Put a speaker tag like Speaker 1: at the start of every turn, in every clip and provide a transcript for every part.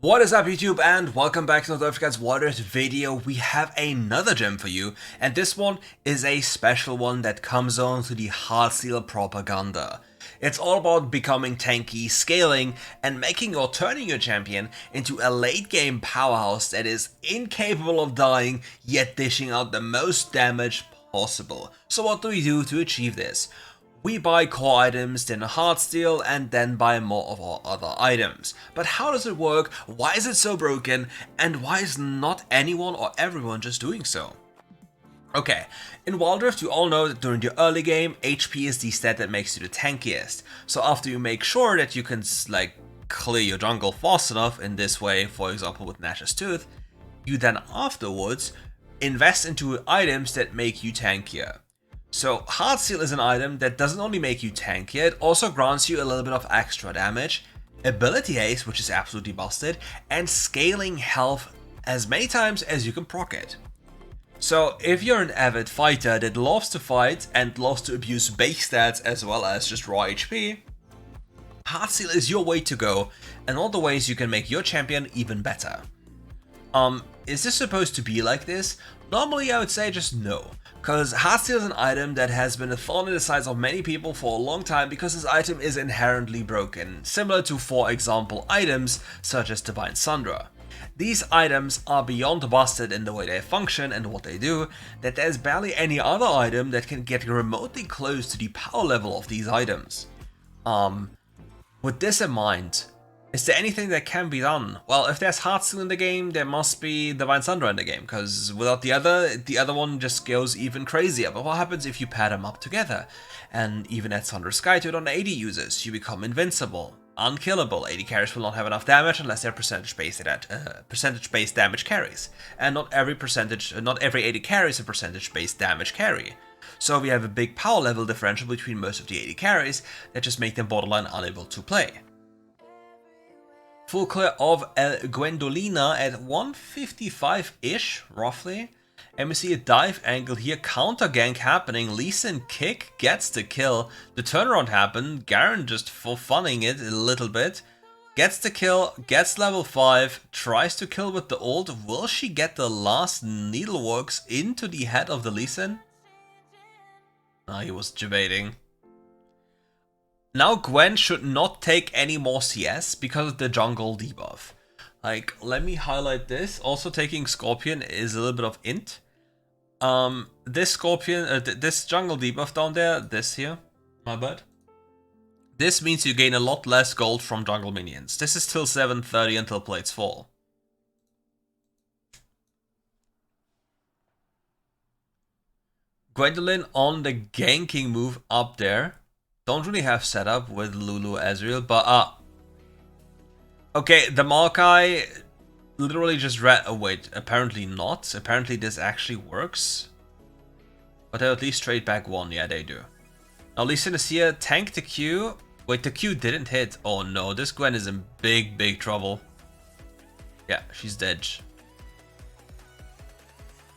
Speaker 1: What is up YouTube, and welcome back to another RiftGuides WildRift video. We have another gem for you, and this one is a special one that comes on to the Heartsteel propaganda. It's all about becoming tanky, scaling, and making or turning your champion into a late game powerhouse that is incapable of dying, yet dishing out the most damage possible. So what do we do to achieve this? We buy core items, then Heartsteel, and then buy more of our other items. But how does it work? Why is it so broken? And why is not anyone or everyone just doing so? Okay, in WildRift you all know that during the early game, HP is the stat that makes you the tankiest. So after you make sure that you can clear your jungle fast enough in this way, for example with Nash's Tooth, you then afterwards invest into items that make you tankier. So Heartsteel is an item that doesn't only make you tankier, it also grants you a little bit of extra damage, ability haste, which is absolutely busted, and scaling health as many times as you can proc it. So if you're an avid fighter that loves to fight and loves to abuse base stats as well as just raw HP, Heartsteel is your way to go, and all the ways you can make your champion even better. Is this supposed to be like this? Normally I would say just no, because Heartsteel is an item that has been a thorn in the sides of many people for a long time because this item is inherently broken, similar to, for example, items such as Divine Sundra. These items are beyond busted in the way they function and what they do, that there's barely any other item that can get remotely close to the power level of these items. With this in mind, is there anything that can be done? Well, if there's Heartsteel in the game, there must be Divine Sundra in the game, because without the other one just goes even crazier. But what happens if you pair them up together? And even add Sundra Sky to it on AD users, you become invincible, unkillable. AD carries will not have enough damage unless they're percentage-based damage carries. And not every AD carry is a percentage-based damage carry. So we have a big power level differential between most of the AD carries that just make them borderline unable to play. Full clear of Gwendolina at 155-ish, roughly. And we see a dive angle here, counter gank happening, Lee Sin kick gets the kill, the turnaround happened, Garen just for funning it a little bit, gets the kill, gets level 5, tries to kill with the ult. Will she get the last needleworks into the head of the Lee Sin? Ah, he was debating. Now Gwen should not take any more CS because of the jungle debuff. Like, let me highlight this. Also taking Scorpion is a little bit of int. This Scorpion, this jungle debuff down there, this here, my bad. This means you gain a lot less gold from jungle minions. This is till 7:30 until plates fall. Gwendolyn on the ganking move up there. Don't really have setup with Lulu Ezreal, but okay, the Maokai literally just read. Oh wait, apparently not. Apparently this actually works. But they'll at least trade back one. Yeah, they do. Now Lee Sin is here. Tank the Q. Wait, the Q didn't hit. Oh no, this Gwen is in big trouble. Yeah, she's dead.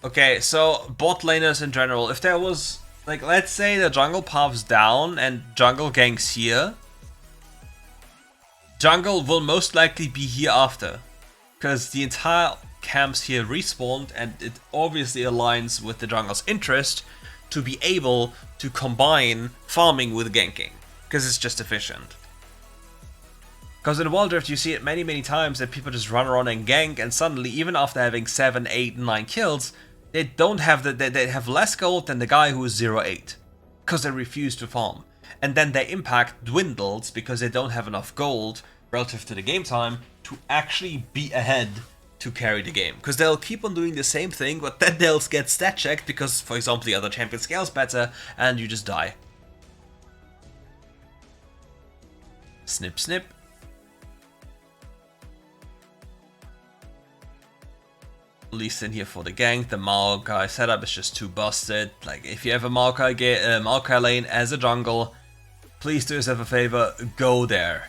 Speaker 1: Okay, so bot laners in general. If there was, like, let's say the jungle paths down and jungle ganks here. Jungle will most likely be here after, because the entire camps here respawned, and it obviously aligns with the jungle's interest to be able to combine farming with ganking, because it's just efficient. Because in WildRift you see it many times that people just run around and gank, and suddenly, even after having 7, 8, 9 kills, they don't have they have less gold than the guy who is 0-8, because they refuse to farm. And then their impact dwindles because they don't have enough gold relative to the game time to actually be ahead to carry the game. Because they'll keep on doing the same thing, but then they'll get stat checked because, for example, the other champion scales better and you just die. Snip snip. Lee Sin here for the gank. The Maokai setup is just too busted. Like, if you have a Maokai lane as a jungle, please do yourself a favor, go there.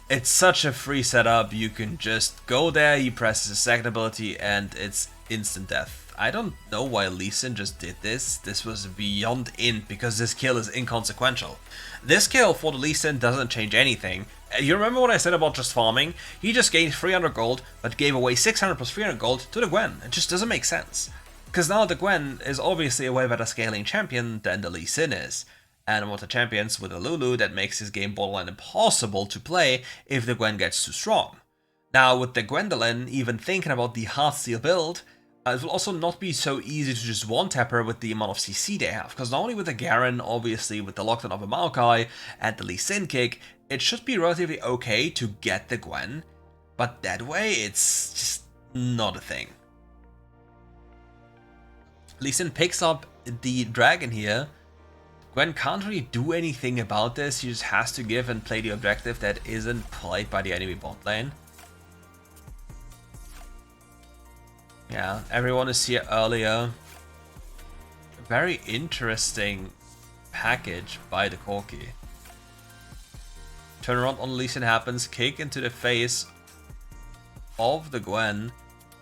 Speaker 1: It's such a free setup. You can just go there, he presses his second ability, and it's instant death. I don't know why Lee Sin just did this. This was beyond int because this kill is inconsequential. This kill for the Lee Sin doesn't change anything. You remember what I said about just farming? He just gained 300 gold but gave away 600 plus 300 gold to the Gwen. It just doesn't make sense. Because now the Gwen is obviously a way better scaling champion than the Lee Sin is. And with the champions with a Lulu, that makes his game borderline impossible to play if the Gwen gets too strong. Now with the Gwendolyn even thinking about the Heartsteel build, it will also not be so easy to just one-tap her with the amount of CC they have. Because not only with the Garen, obviously with the lockdown of a Maokai and the Lee Sin kick, it should be relatively okay to get the Gwen. But that way, it's just not a thing. Lee Sin picks up the dragon here. Gwen can't really do anything about this. She just has to give and play the objective that isn't played by the enemy bot lane. Yeah, everyone is here earlier. Very interesting package by the Corki. Turnaround on Lee Sin happens. Kick into the face of the Gwen.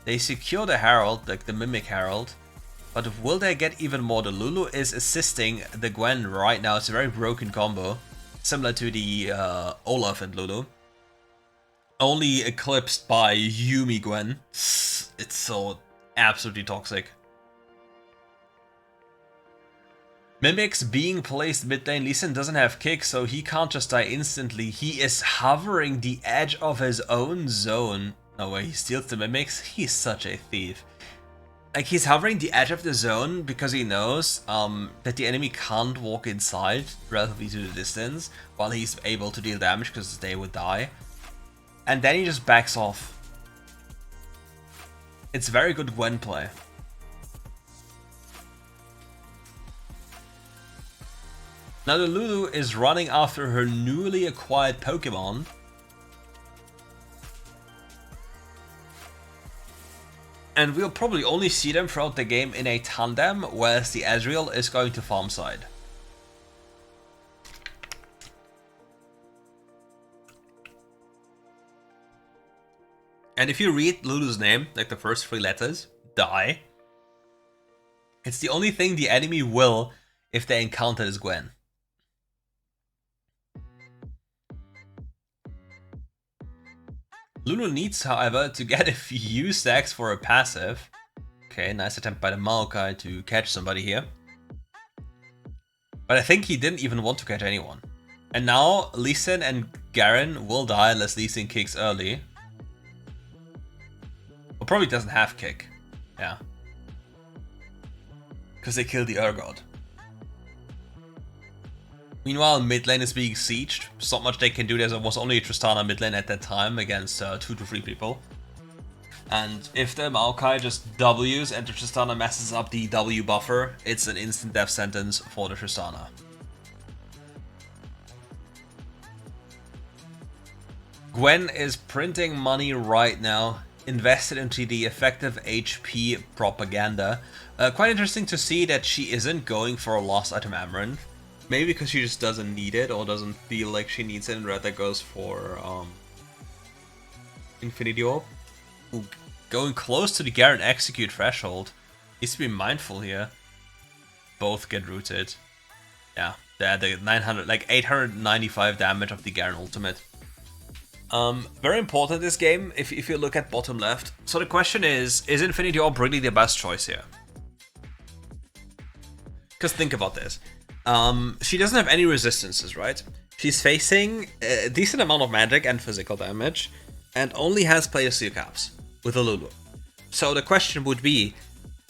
Speaker 1: They secure the Herald, like the Mimic Herald. But will they get even more? The Lulu is assisting the Gwen right now. It's a very broken combo. Similar to the Olaf and Lulu. Only eclipsed by Yumi Gwen. It's so absolutely toxic. Mimics being placed mid lane. Lee Sin doesn't have kick, so he can't just die instantly. He is hovering the edge of his own zone. No way, he steals the Mimics. He's such a thief. Like, he's hovering the edge of the zone because he knows that the enemy can't walk inside relatively to the distance while he's able to deal damage because they would die. And then he just backs off. It's very good Gwen play. Now the Lulu is running after her newly acquired Pokemon. And we'll probably only see them throughout the game in a tandem, whereas the Ezreal is going to farm side. And if you read Lulu's name, like the first 3 letters, die, it's the only thing the enemy will if they encounter this Gwen. Lulu needs, however, to get a few stacks for a passive. Okay, nice attempt by the Maokai to catch somebody here. But I think he didn't even want to catch anyone. And now Lee Sin and Garen will die unless Lee Sin kicks early. Or probably doesn't have kick. Yeah. Because they killed the Urgot. Meanwhile, mid lane is being sieged. There's not much they can do. There was only a Tristana mid lane at that time against 2 to 3 people. And if the Maokai just W's and the Tristana messes up the W buffer, it's an instant death sentence for the Tristana. Gwen is printing money right now, invested into the effective HP propaganda. Quite interesting to see that she isn't going for a lost item Amaranth. Maybe because she just doesn't need it or doesn't feel like she needs it and rather goes for Infinity Orb. Ooh, going close to the Garen execute threshold. Needs to be mindful here. Both get rooted. Yeah, the 900, like 895 damage of the Garen ultimate. Very important this game if you look at bottom left. So the question is Infinity Orb really the best choice here? Because think about this. She doesn't have any resistances, right? She's facing a decent amount of magic and physical damage, and only has player seal caps with a Lulu. So the question would be,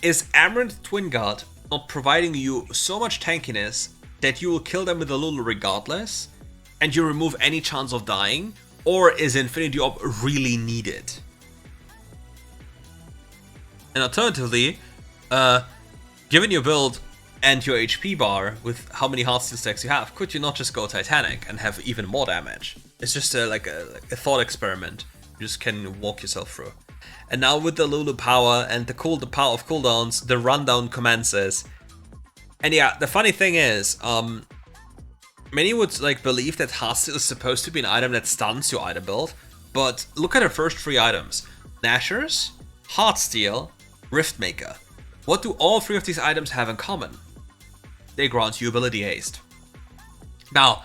Speaker 1: is Amaranth Twin Guard not providing you so much tankiness that you will kill them with a Lulu regardless, and you remove any chance of dying, or is Infinity Orb really needed? And alternatively, given your build and your HP bar with how many Heartsteel stacks you have, could you not just go Titanic and have even more damage? It's just like a thought experiment you just can walk yourself through. And now with the Lulu power and the power of cooldowns, the rundown commences. And yeah, the funny thing is, many would believe that Heartsteel is supposed to be an item that stuns your item build, but look at the first 3 items. Nashers, Heartsteel, Riftmaker. What do all three of these items have in common? They grant you ability haste. Now,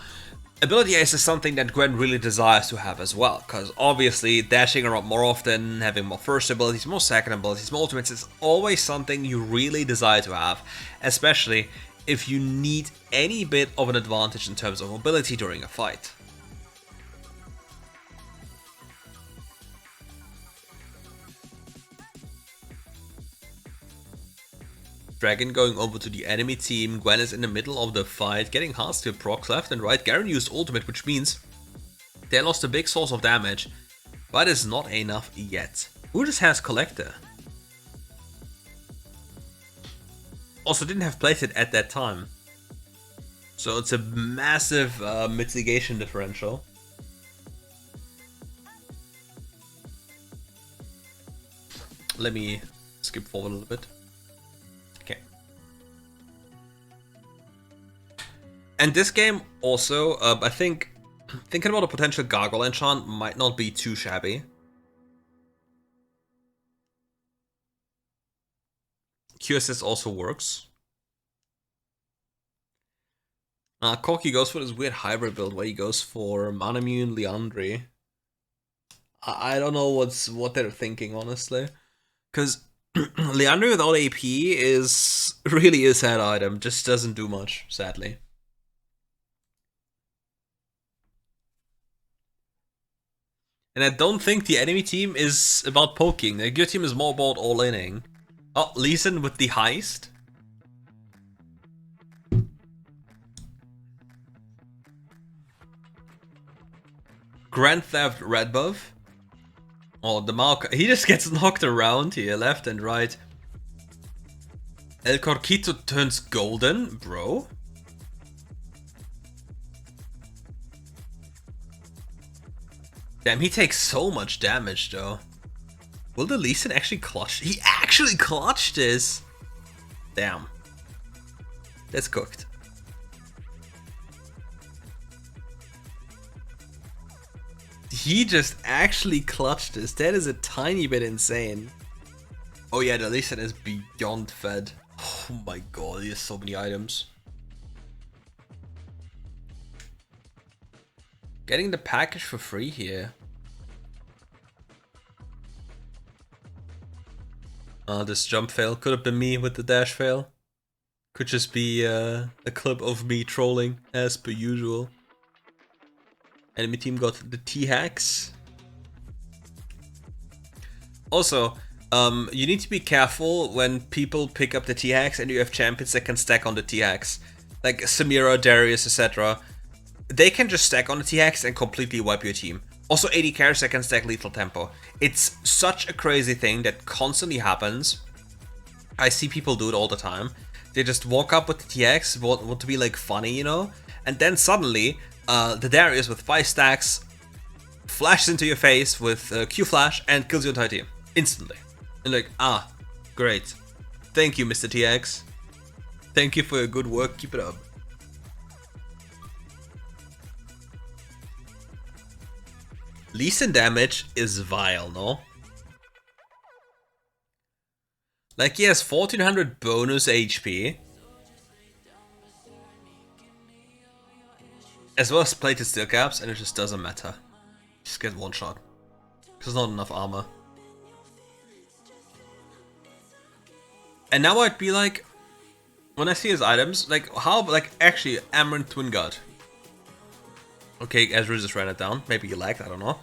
Speaker 1: ability haste is something that Gwen really desires to have as well, because obviously dashing around more often, having more first abilities, more second abilities, more ultimates is always something you really desire to have, especially if you need any bit of an advantage in terms of mobility during a fight. Dragon going over to the enemy team. Gwen is in the middle of the fight, getting hard to procs left and right. Garen used ultimate, which means they lost a big source of damage, but it's not enough yet. Who just has Collector? Also didn't have plated at that time, so it's a massive mitigation differential. Let me skip forward a little bit. And this game also, I think, thinking about a potential Gargoyle enchant might not be too shabby. Q assist also works. Corki goes for this weird hybrid build where he goes for Manamune, Liandry. I don't know what they're thinking, honestly. Because Liandry without AP is really a sad item, just doesn't do much, sadly. And I don't think the enemy team is about poking. The good team is more about all-inning. Oh, Lee Sin with the heist. Grand Theft Red buff. Oh, the Maokai. He just gets knocked around here, left and right. El Corquito turns golden, bro. Damn, he takes so much damage though. Will the Lee Sin actually clutch? He actually clutched this! Damn. That's cooked. He just actually clutched this. That is a tiny bit insane. Oh yeah, the Lee Sin is beyond fed. Oh my god, he has so many items. Getting the package for free here. This jump fail could have been me with the dash fail. Could just be a clip of me trolling as per usual. Enemy team got the T-hacks. Also, you need to be careful when people pick up the T-hacks and you have champions that can stack on the T-hacks. Like Samira, Darius, etc. They can just stack on the T-hacks and completely wipe your team. Also 80 carries that can stack lethal tempo. It's such a crazy thing that constantly happens. I see people do it all the time. They just walk up with the TX, want to be like funny, you know? And then suddenly, the Darius with 5 stacks flashes into your face with Q flash and kills your entire team. Instantly. And like, ah, great. Thank you, Mr. TX. Thank you for your good work, keep it up. Lee Sin damage is vile, no? Like he has 1400 bonus HP. As well as plated steel caps, and it just doesn't matter. Just get one shot. Because not enough armor. And now I'd be like, when I see his items, like how, like actually Amaranth Twin Guard. Okay, Ezra just ran it down. Maybe he lagged, I don't know.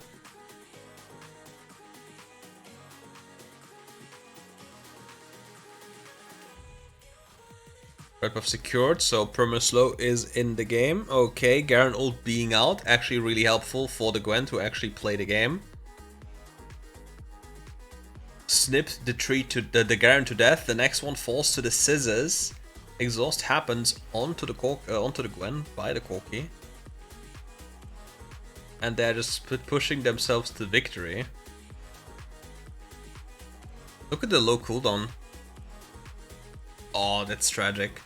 Speaker 1: Red buff secured, so perma slow is in the game. Okay, Garen ult being out, actually really helpful for the Gwen to actually play the game. Snipped the tree to the Garen to death. The next one falls to the scissors. Exhaust happens onto the Gwen by the Corki. And they're just pushing themselves to victory. Look at the low cooldown. Oh, that's tragic.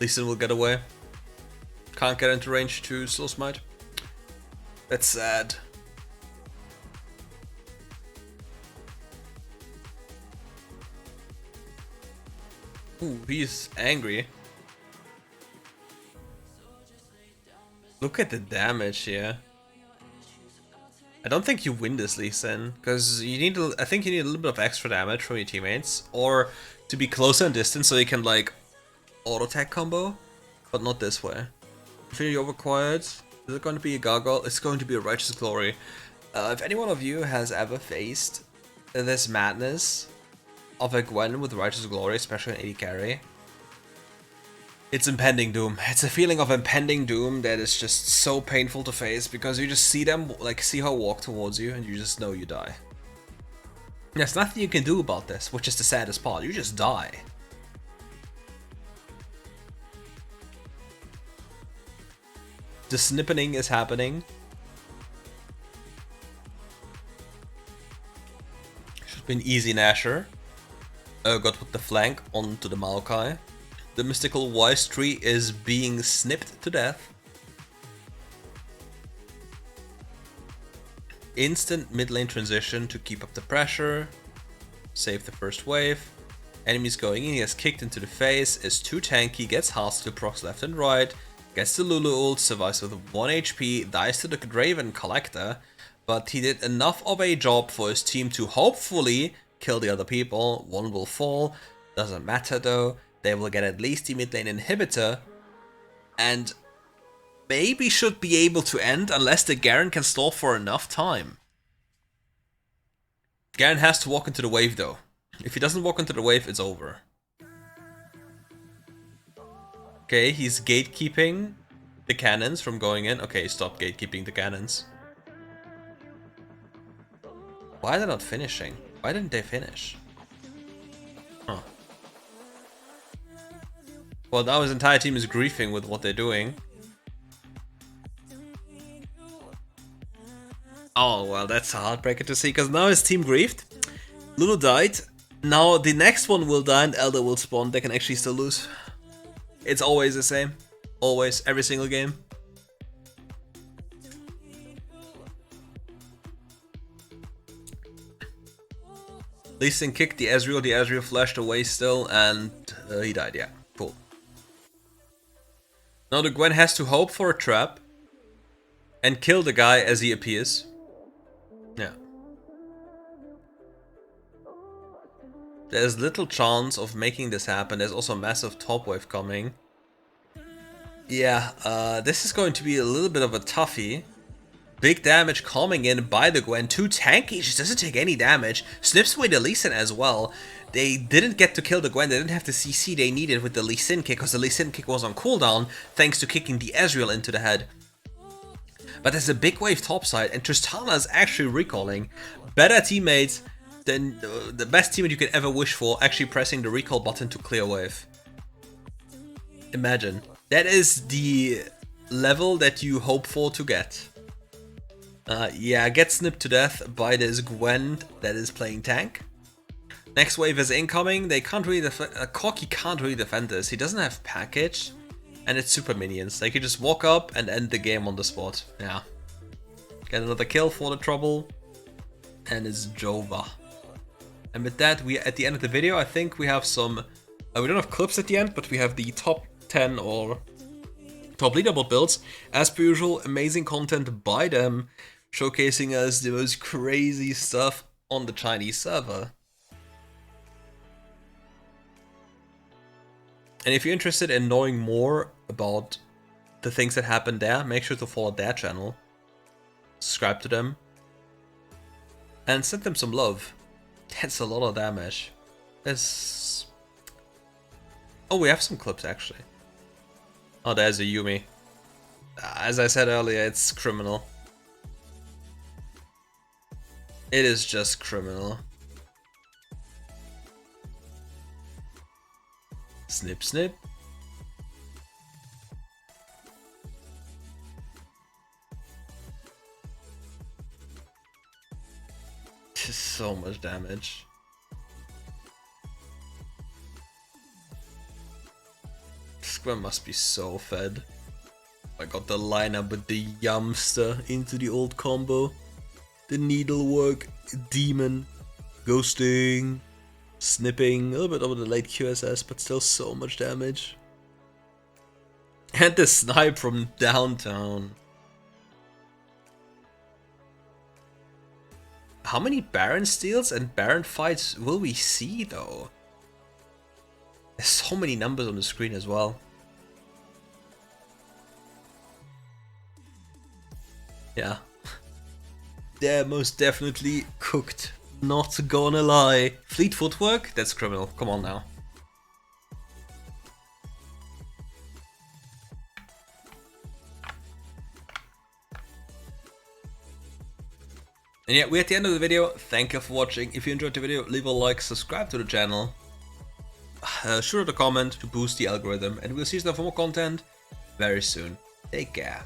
Speaker 1: Lee Sin will get away. Can't get into range to slow smite. That's sad. Ooh, he's angry. Look at the damage here. I don't think you win this Lee Sin, because you need I think you need a little bit of extra damage from your teammates, or to be closer in distance so you can like auto attack combo, but not this way. Infinity Overquiet. Is it going to be a gargoyle? It's going to be a Righteous Glory. If any one of you has ever faced this madness of a Gwen with Righteous Glory, especially an AD carry, it's impending doom. It's a feeling of impending doom that is just so painful to face, because you just see them, like, see her walk towards you and you just know you die. There's nothing you can do about this, which is the saddest part. You just die. The snippening is happening. Should be an easy Nasher. Got with the flank onto the Maokai. The mystical Wise Tree is being snipped to death. Instant mid lane transition to keep up the pressure. Save the first wave. Enemies going in, he gets kicked into the face, is too tanky, gets hostile procs left and right, gets the Lulu ult, survives with 1 HP, dies to the Draven Collector, but he did enough of a job for his team to hopefully kill the other people. One will fall, doesn't matter though. They will get at least the mid lane inhibitor, and maybe should be able to end unless the Garen can stall for enough time. Garen has to walk into the wave though. If he doesn't walk into the wave, it's over. Okay, he's gatekeeping the cannons from going in. Okay, stop gatekeeping the cannons. Why are they not finishing? Why didn't they finish? Huh. Well, now his entire team is griefing with what they're doing. Oh, well, that's a heartbreaker to see, because now his team griefed. Lulu died. Now the next one will die and Elder will spawn. They can actually still lose. It's always the same. Always. Every single game. Lee Sin kicked the Ezreal flashed away still, and he died, yeah. Cool. Now the Gwen has to hope for a trap and kill the guy as he appears. Yeah. There's little chance of making this happen. There's also a massive top wave coming. Yeah, this is going to be a little bit of a toughie. Big damage coming in by the Gwen. Too tanky, she doesn't take any damage. Snips away the Lee Sin as well. They didn't get to kill the Gwen, they didn't have the CC they needed with the Lee Sin kick, because the Lee Sin kick was on cooldown thanks to kicking the Ezreal into the head. But there's a big wave topside, and Tristana is actually recalling. Better teammates than the best teammate you could ever wish for, actually pressing the recall button to clear wave. Imagine. That is the level that you hope for to get. Yeah, get snipped to death by this Gwen that is playing tank. Next wave is incoming. They can't really Corki can't really defend this. He doesn't have package, and it's super minions. They can just walk up and end the game on the spot. Yeah. Get another kill for the trouble, and it's Jova. And with that, we at the end of the video, I think we have some. We don't have clips at the end, but we have the top 10 or top leaderboard builds. As per usual, amazing content by them, showcasing us the most crazy stuff on the Chinese server. And if you're interested in knowing more about the things that happen there, make sure to follow their channel, subscribe to them, and send them some love. That's a lot of damage. There's... Oh, we have some clips actually. Oh, there's a Yumi. As I said earlier, it's criminal. It is just criminal. Snip, snip. Just so much damage. Gwen must be so fed. I got the lineup with the Yamster into the old combo. The needlework, demon, ghosting. Snipping, a little bit over the late QSS, but still so much damage. And the snipe from downtown. How many Baron steals and Baron fights will we see though? There's so many numbers on the screen as well. Yeah. They're most definitely cooked. Not gonna lie. Fleet footwork? That's criminal. Come on now. And yeah, we're at the end of the video. Thank you for watching. If you enjoyed the video, leave a like, subscribe to the channel. Shoot out a comment to boost the algorithm. And we'll see you for more content very soon. Take care.